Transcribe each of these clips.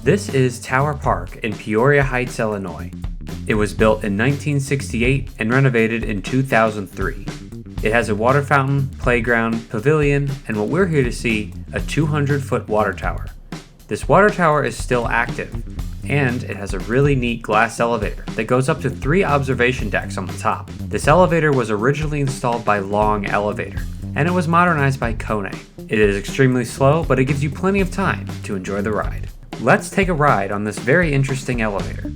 This is Tower Park in Peoria Heights, Illinois. It was built in 1968 and renovated in 2003. It has a water fountain, playground, pavilion, and what we're here to see, a 200-foot water tower. This water tower is still active, and it has a really neat glass elevator that goes up to 3 observation decks on the top. This elevator was originally installed by Long Elevator, and it was modernized by Kone. It is extremely slow, but it gives you plenty of time to enjoy the ride. Let's take a ride on this very interesting elevator.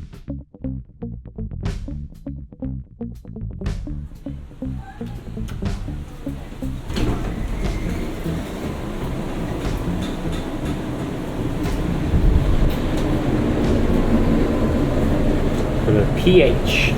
For the PH.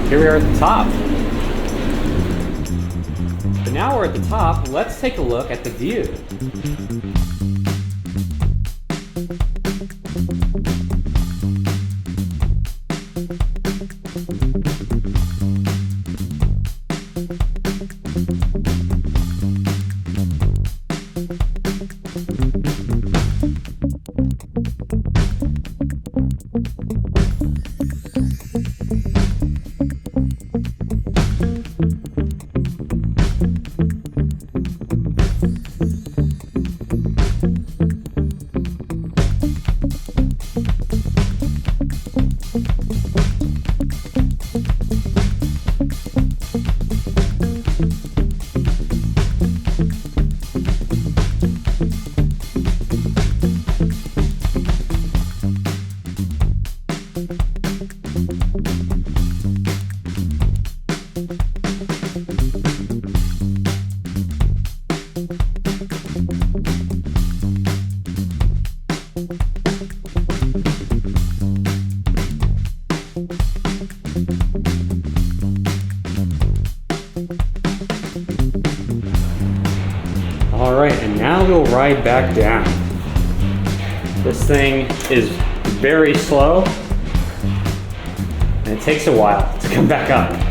Here we are at the top. But now we're at the top, let's take a look at the view. Alright, and now we'll ride back down. This thing is very slow, and it takes a while to come back up.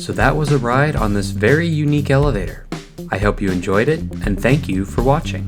So that was a ride on this very unique elevator. I hope you enjoyed it, and thank you for watching.